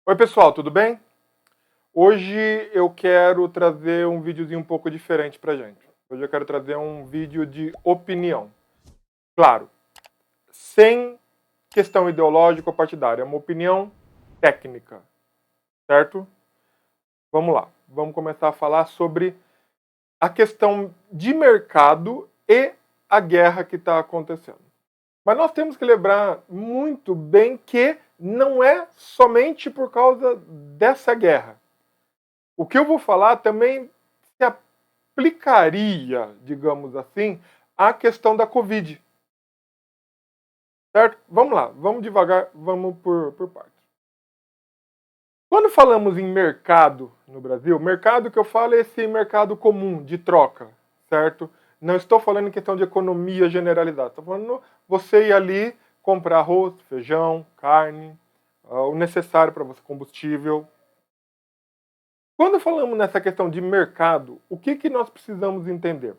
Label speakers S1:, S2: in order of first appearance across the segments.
S1: Oi pessoal, tudo bem? Hoje eu quero trazer um videozinho um pouco diferente pra gente. Hoje eu quero trazer um vídeo de opinião. Claro, sem questão ideológica ou partidária, é uma opinião técnica, certo? Vamos lá, vamos começar a falar sobre a questão de mercado e a guerra que está acontecendo. Mas nós temos que lembrar muito bem que não é somente por causa dessa guerra. O que eu vou falar também se aplicaria, digamos assim, à questão da Covid. Certo? Vamos lá, vamos devagar, vamos por partes. Quando falamos em mercado no Brasil, mercado que eu falo é esse mercado comum de troca, certo? Não estou falando em questão de economia generalizada, estou falando você ir ali comprar arroz, feijão, carne, o necessário para você, combustível. Quando falamos nessa questão de mercado, o que nós precisamos entender?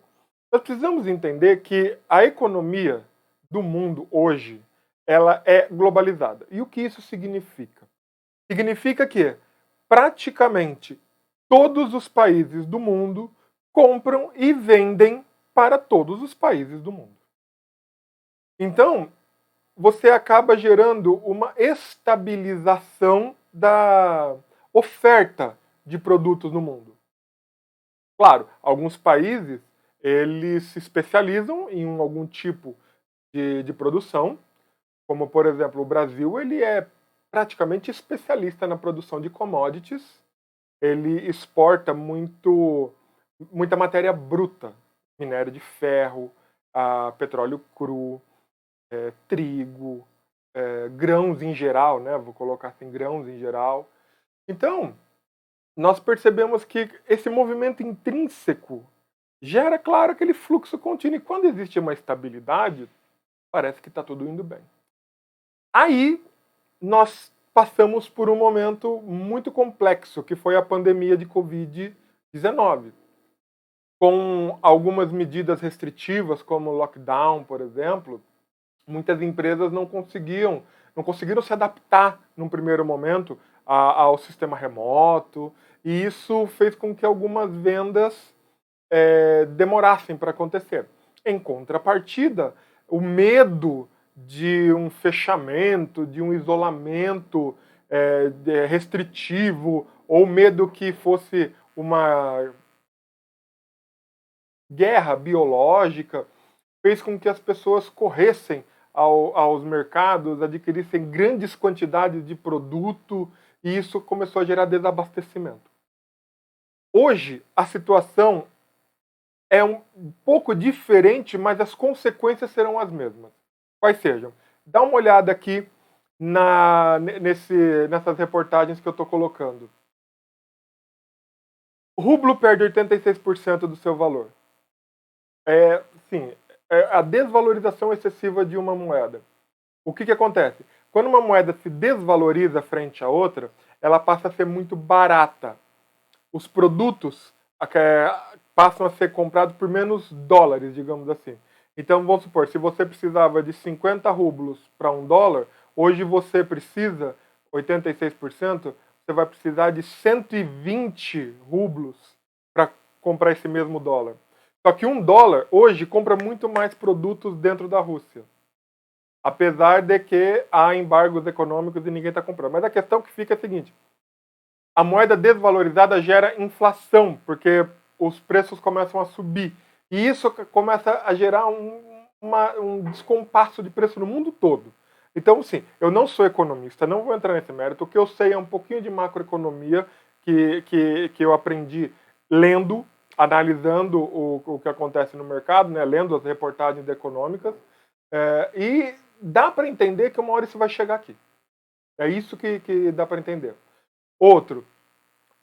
S1: Nós precisamos entender que a economia do mundo hoje, ela é globalizada. E o que isso significa? Significa que praticamente todos os países do mundo compram e vendem para todos os países do mundo. Então, você acaba gerando uma estabilização da oferta de produtos no mundo. Claro, alguns países eles se especializam em algum tipo de produção, como por exemplo o Brasil, ele é praticamente especialista na produção de commodities, ele exporta muita matéria bruta, minério de ferro, petróleo cru, trigo, grãos em geral, né? Vou colocar assim, grãos em geral. Então, nós percebemos que esse movimento intrínseco gera, claro, aquele fluxo contínuo. E quando existe uma estabilidade, parece que está tudo indo bem. Aí, nós passamos por um momento muito complexo, que foi a pandemia de Covid-19. Com algumas medidas restritivas, como o lockdown, por exemplo, muitas empresas não conseguiram se adaptar num primeiro momento ao sistema remoto, e isso fez com que algumas vendas demorassem para acontecer. Em contrapartida, o medo de um fechamento, de um isolamento restritivo, ou medo que fosse uma guerra biológica, fez com que as pessoas corressem aos mercados, adquirissem grandes quantidades de produto, e isso começou a gerar desabastecimento. Hoje, a situação é um pouco diferente, mas as consequências serão as mesmas. Quais sejam? Dá uma olhada aqui nessas reportagens que eu estou colocando. O rublo perde 86% do seu valor. Sim, a desvalorização excessiva de uma moeda. O que acontece? Quando uma moeda se desvaloriza frente à outra, ela passa a ser muito barata. Os produtos passam a ser comprados por menos dólares, digamos assim. Então, vamos supor, se você precisava de 50 rublos para $1, hoje você precisa, 86%, você vai precisar de 120 rublos para comprar esse mesmo dólar. Só que $1 hoje compra muito mais produtos dentro da Rússia. Apesar de que há embargos econômicos e ninguém está comprando. Mas a questão que fica é a seguinte: a moeda desvalorizada gera inflação, porque os preços começam a subir. E isso começa a gerar um descompasso de preço no mundo todo. Então, sim, eu não sou economista, não vou entrar nesse mérito. O que eu sei é um pouquinho de macroeconomia que eu aprendi lendo, analisando o que acontece no mercado, né, lendo as reportagens econômicas. E dá para entender que uma hora isso vai chegar aqui. É isso que dá para entender. Outro,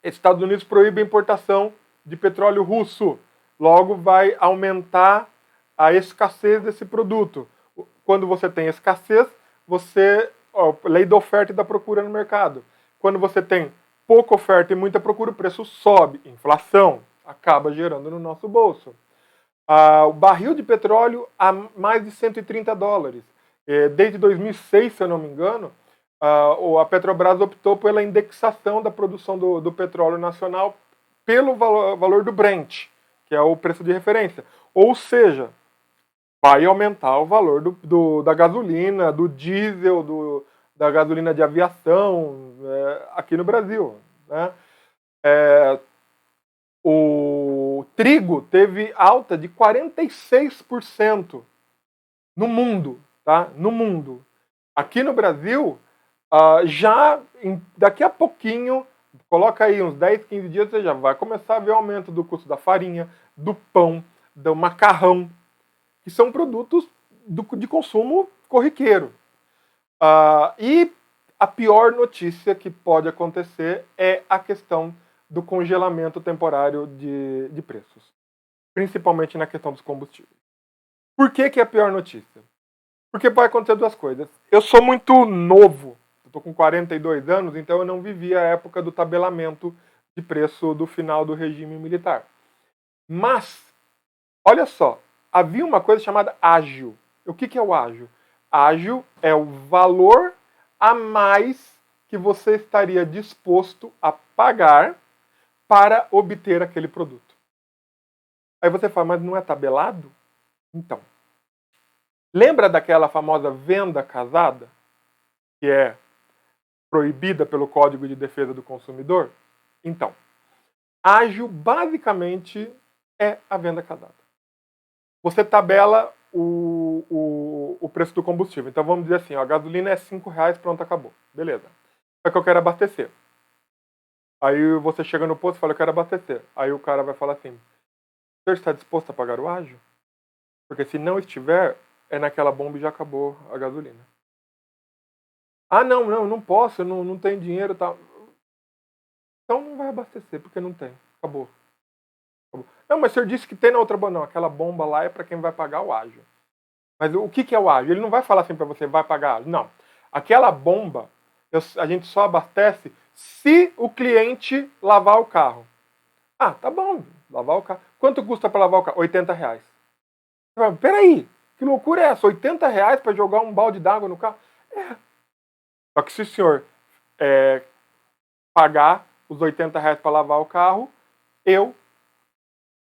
S1: Estados Unidos proíbe a importação de petróleo russo. Logo vai aumentar a escassez desse produto. Quando você tem escassez, lei da oferta e da procura no mercado. Quando você tem pouca oferta e muita procura, o preço sobe. Inflação acaba gerando no nosso bolso. O barril de petróleo a mais de $130. Desde 2006, se eu não me engano, A Petrobras optou pela indexação da produção do petróleo nacional pelo valor do Brent, que é o preço de referência. Ou seja, vai aumentar o valor da gasolina, do diesel, da gasolina de aviação aqui no Brasil. Né? O trigo teve alta de 46% no mundo. Tá? No mundo. Aqui no Brasil, daqui a pouquinho, coloca aí uns 10, 15 dias, você já vai começar a ver o aumento do custo da farinha, do pão, do macarrão, que são produtos de consumo corriqueiro. E a pior notícia que pode acontecer é a questão do congelamento temporário de preços, principalmente na questão dos combustíveis. Por que é a pior notícia? Porque pode acontecer duas coisas. Eu sou muito novo, eu estou com 42 anos, então eu não vivi a época do tabelamento de preço do final do regime militar. Mas, olha só, havia uma coisa chamada ágio. O que é o ágio? Ágio é o valor a mais que você estaria disposto a pagar para obter aquele produto. Aí você fala, mas não é tabelado? Então, lembra daquela famosa venda casada, que é proibida pelo Código de Defesa do Consumidor? Então, ágio basicamente é a venda casada. Você tabela o preço do combustível. Então vamos dizer assim, ó, a gasolina é R$5, pronto, acabou. Beleza. Só que eu quero abastecer. Aí você chega no posto e fala, eu quero abastecer. Aí o cara vai falar assim, o senhor está disposto a pagar o ágio? Porque se não estiver, é naquela bomba e já acabou a gasolina. Ah, não posso, eu não tenho dinheiro e tal. Então não vai abastecer, porque não tem. Acabou. Não, mas o senhor disse que tem na outra bomba. Não, aquela bomba lá é para quem vai pagar o ágio. Mas o que é o ágio? Ele não vai falar assim para você, vai pagar ágio. Não. Aquela bomba, a gente só abastece se o cliente lavar o carro. Ah, tá bom, lavar o carro. Quanto custa para lavar o carro? R$80. Peraí, que loucura é essa? R$80 para jogar um balde d'água no carro? É. Só que se o senhor pagar os R$80 para lavar o carro, eu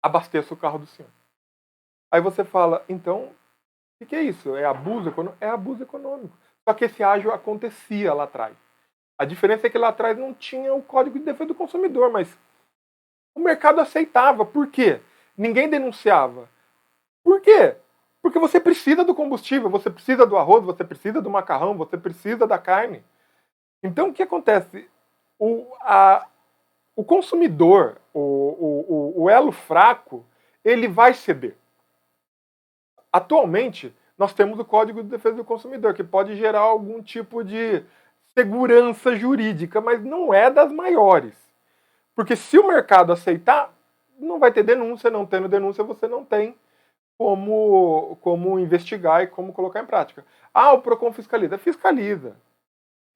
S1: abasteço o carro do senhor. Aí você fala, então, o que é isso? É abuso econômico? É abuso econômico. Só que esse ágio acontecia lá atrás. A diferença é que lá atrás não tinha o Código de Defesa do Consumidor, mas o mercado aceitava. Por quê? Ninguém denunciava. Por quê? Porque você precisa do combustível, você precisa do arroz, você precisa do macarrão, você precisa da carne. Então, o que acontece? O consumidor, o elo fraco, ele vai ceder. Atualmente, nós temos o Código de Defesa do Consumidor, que pode gerar algum tipo de segurança jurídica, mas não é das maiores. Porque se o mercado aceitar, não vai ter denúncia, não tendo denúncia, você não tem como investigar e como colocar em prática. Ah, o PROCON fiscaliza. Fiscaliza.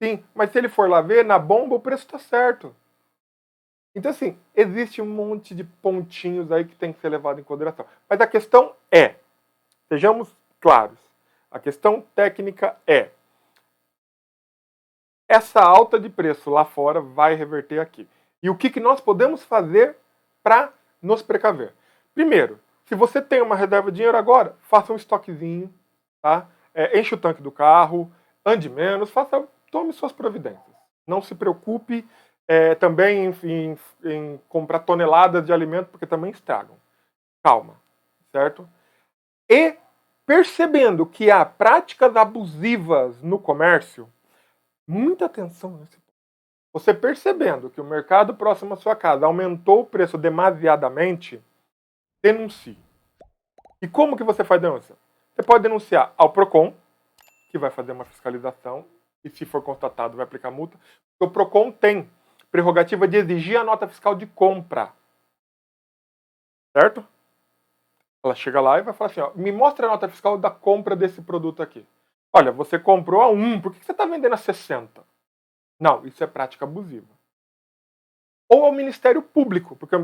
S1: Sim, mas se ele for lá ver, na bomba o preço está certo. Então, assim, existe um monte de pontinhos aí que tem que ser levado em consideração. Mas a questão é, sejamos claros, a questão técnica é, essa alta de preço lá fora vai reverter aqui. E o que nós podemos fazer para nos precaver? Primeiro, se você tem uma reserva de dinheiro agora, faça um estoquezinho, tá? Enche o tanque do carro, ande menos, tome suas providências. Não se preocupe também em comprar toneladas de alimento, porque também estragam. Calma, certo? E percebendo que há práticas abusivas no comércio, muita atenção nesse ponto. Você percebendo que o mercado próximo à sua casa aumentou o preço demasiadamente, denuncie. E como que você faz denúncia? Você pode denunciar ao PROCON, que vai fazer uma fiscalização, e se for constatado vai aplicar multa. O PROCON tem prerrogativa de exigir a nota fiscal de compra. Certo? Ela chega lá e vai falar assim, ó, me mostra a nota fiscal da compra desse produto aqui. Olha, você comprou a 1, por que você está vendendo a 60? Não, isso é prática abusiva. Ou ao Ministério Público, porque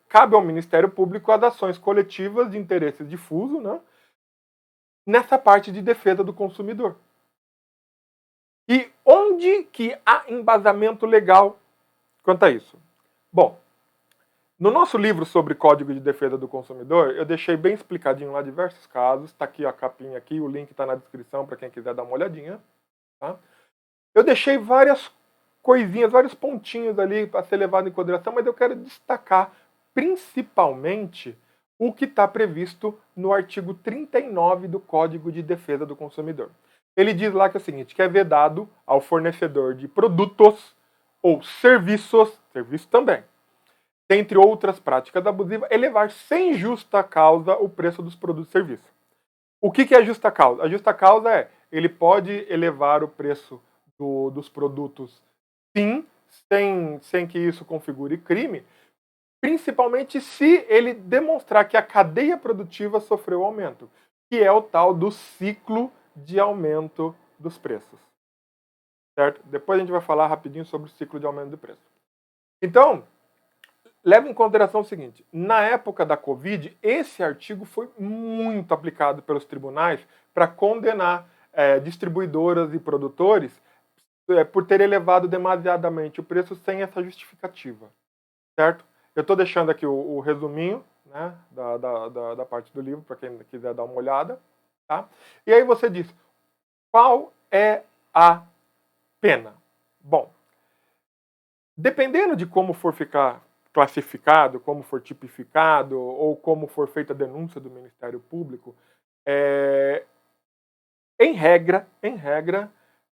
S1: cabe ao Ministério Público as ações coletivas de interesses difuso, né, nessa parte de defesa do consumidor. E Onde que há embasamento legal quanto a isso? Bom, no nosso livro sobre Código de Defesa do Consumidor, eu deixei bem explicadinho lá diversos casos. Está aqui a capinha aqui, o link está na descrição para quem quiser dar uma olhadinha. Tá? Eu deixei várias coisinhas, vários pontinhos ali para ser levado em consideração, mas eu quero destacar principalmente o que está previsto no artigo 39 do Código de Defesa do Consumidor. Ele diz lá que é o seguinte, que é vedado ao fornecedor de produtos ou serviços também, dentre outras práticas abusivas, elevar sem justa causa o preço dos produtos e serviços. O que é justa causa? A justa causa é, ele pode elevar o preço dos produtos, sim, sem que isso configure crime, principalmente se ele demonstrar que a cadeia produtiva sofreu aumento, que é o tal do ciclo de aumento dos preços. Certo? Depois a gente vai falar rapidinho sobre o ciclo de aumento de preço. Então, leva em consideração o seguinte, na época da Covid, esse artigo foi muito aplicado pelos tribunais para condenar distribuidoras e produtores por ter elevado demasiadamente o preço sem essa justificativa. Certo? Eu estou deixando aqui o resuminho, né, da parte do livro, para quem quiser dar uma olhada. Tá? E aí você diz, qual é a pena? Bom, dependendo de como for ficar classificado, como for tipificado, ou como for feita a denúncia do Ministério Público, em regra,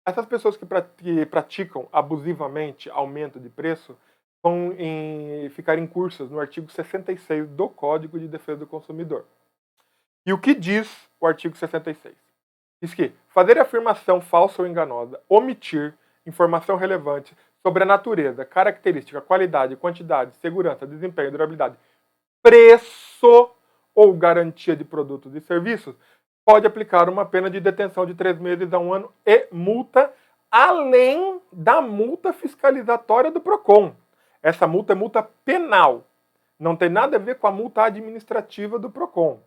S1: essas pessoas que praticam abusivamente aumento de preço vão ficar incursas no artigo 66 do Código de Defesa do Consumidor. E o que diz o artigo 66? Diz que fazer afirmação falsa ou enganosa, omitir informação relevante sobre a natureza, característica, qualidade, quantidade, segurança, desempenho, durabilidade, preço ou garantia de produtos e serviços, pode aplicar uma pena de detenção de 3 meses a 1 ano e multa, além da multa fiscalizatória do PROCON. Essa multa é multa penal. Não tem nada a ver com a multa administrativa do PROCON.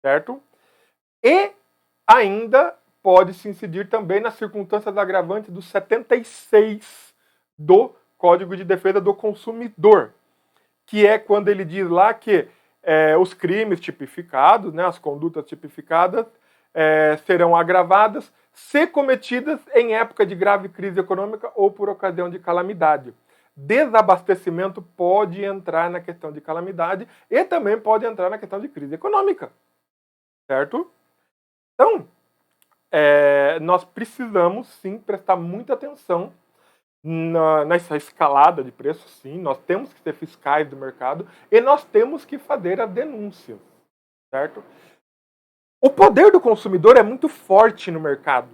S1: Certo? E ainda pode se incidir também nas circunstâncias agravantes do 76 do Código de Defesa do Consumidor, que é quando ele diz lá que os crimes tipificados, né, as condutas tipificadas, serão agravadas se cometidas em época de grave crise econômica ou por ocasião de calamidade. Desabastecimento pode entrar na questão de calamidade e também pode entrar na questão de crise econômica. Certo? Então, nós precisamos, sim, prestar muita atenção nessa escalada de preços, sim. Nós temos que ser fiscais do mercado e nós temos que fazer a denúncia. Certo? O poder do consumidor é muito forte no mercado.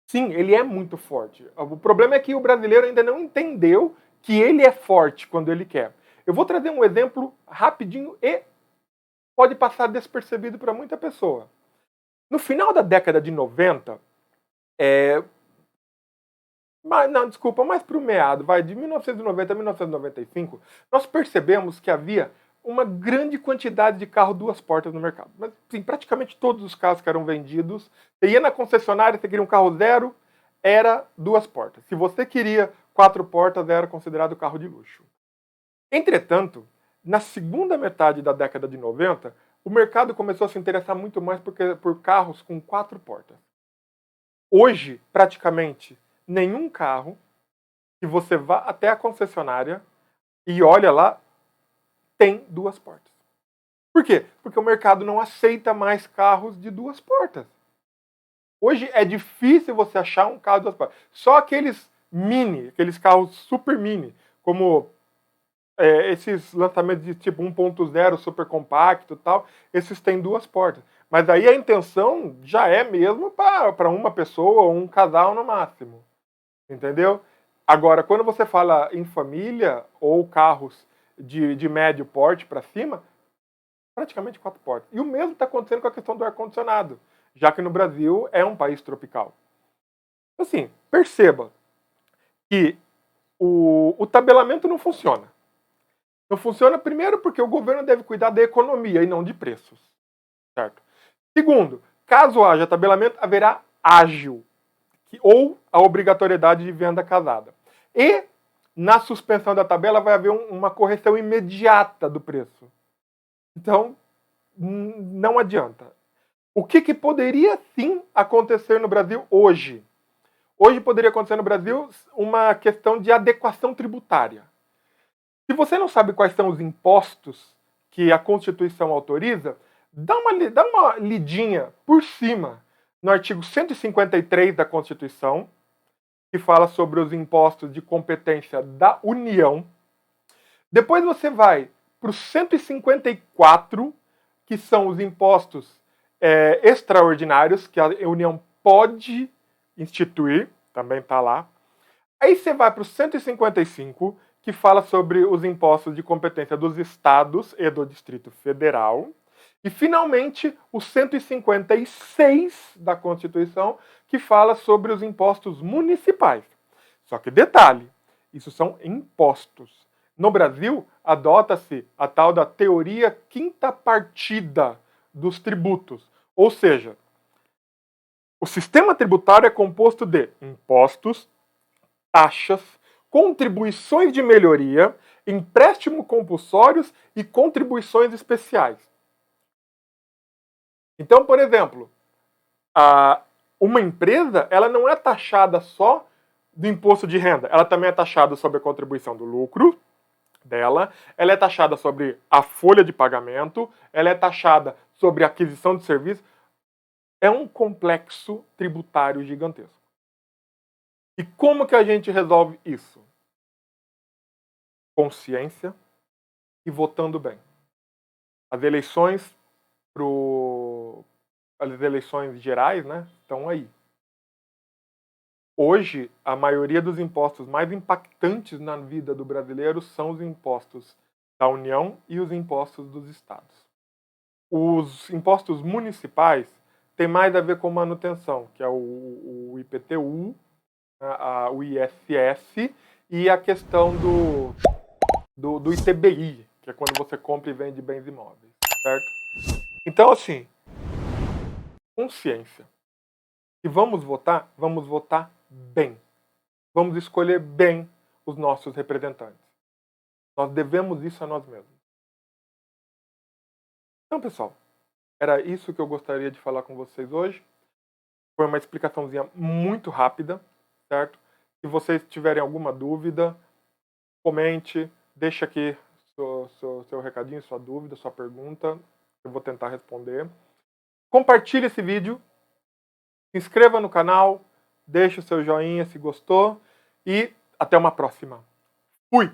S1: Sim, ele é muito forte. O problema é que o brasileiro ainda não entendeu que ele é forte quando ele quer. Eu vou trazer um exemplo rapidinho e pode passar despercebido para muita pessoa. No final da década de 90, mais para o meado, de 1990 a 1995, nós percebemos que havia uma grande quantidade de carro duas portas no mercado. Mas, sim, praticamente todos os carros que eram vendidos, você ia na concessionária, você queria um carro zero, era duas portas. Se você queria 4 portas, era considerado carro de luxo. Entretanto, na segunda metade da década de 90, o mercado começou a se interessar muito mais por carros com 4 portas. Hoje, praticamente, nenhum carro que você vá até a concessionária e olha lá, tem 2 portas. Por quê? Porque o mercado não aceita mais carros de 2 portas. Hoje é difícil você achar um carro de 2 portas. Só aqueles carros super mini, como esses lançamentos de tipo 1.0 super compacto e tal, esses têm 2 portas. Mas aí a intenção já é mesmo para uma pessoa ou um casal no máximo. Entendeu? Agora, quando você fala em família ou carros de médio porte para cima, praticamente 4 portas. E o mesmo está acontecendo com a questão do ar-condicionado, já que no Brasil é um país tropical. Assim, perceba que o tabelamento não funciona. Não funciona, primeiro, porque o governo deve cuidar da economia e não de preços. Certo? Segundo, caso haja tabelamento, haverá ágio, ou a obrigatoriedade de venda casada. E na suspensão da tabela vai haver uma correção imediata do preço. Então, não adianta. O que poderia sim acontecer no Brasil hoje? Hoje poderia acontecer no Brasil uma questão de adequação tributária. Se você não sabe quais são os impostos que a Constituição autoriza, dá uma lidinha por cima no artigo 153 da Constituição, que fala sobre os impostos de competência da União. Depois você vai para o 154, que são os impostos extraordinários, que a União pode instituir, também está lá. Aí você vai para o 155, que fala sobre os impostos de competência dos estados e do Distrito Federal. E, finalmente, o 156 da Constituição, que fala sobre os impostos municipais. Só que, detalhe, isso são impostos. No Brasil, adota-se a tal da teoria quinta partida dos tributos. Ou seja, o sistema tributário é composto de impostos, taxas, contribuições de melhoria, empréstimos compulsórios e contribuições especiais. Então, por exemplo, uma empresa ela não é taxada só do imposto de renda, ela também é taxada sobre a contribuição do lucro dela, ela é taxada sobre a folha de pagamento, ela é taxada sobre a aquisição de serviços. É um complexo tributário gigantesco. E como que a gente resolve isso? Consciência e votando bem. As eleições as eleições gerais, né, estão aí. Hoje, a maioria dos impostos mais impactantes na vida do brasileiro são os impostos da União e os impostos dos estados. Os impostos municipais têm mais a ver com manutenção, que é o IPTU, o ISS e a questão do ITBI, que é quando você compra e vende bens imóveis, certo? Então, assim, consciência. E vamos votar bem. Vamos escolher bem os nossos representantes. Nós devemos isso a nós mesmos. Então, pessoal, era isso que eu gostaria de falar com vocês hoje. Foi uma explicaçãozinha muito rápida, certo? Se vocês tiverem alguma dúvida, comente, deixa aqui seu recadinho, sua dúvida, sua pergunta. Eu vou tentar responder. Compartilhe esse vídeo. Se inscreva no canal. Deixe o seu joinha se gostou. E até uma próxima. Fui!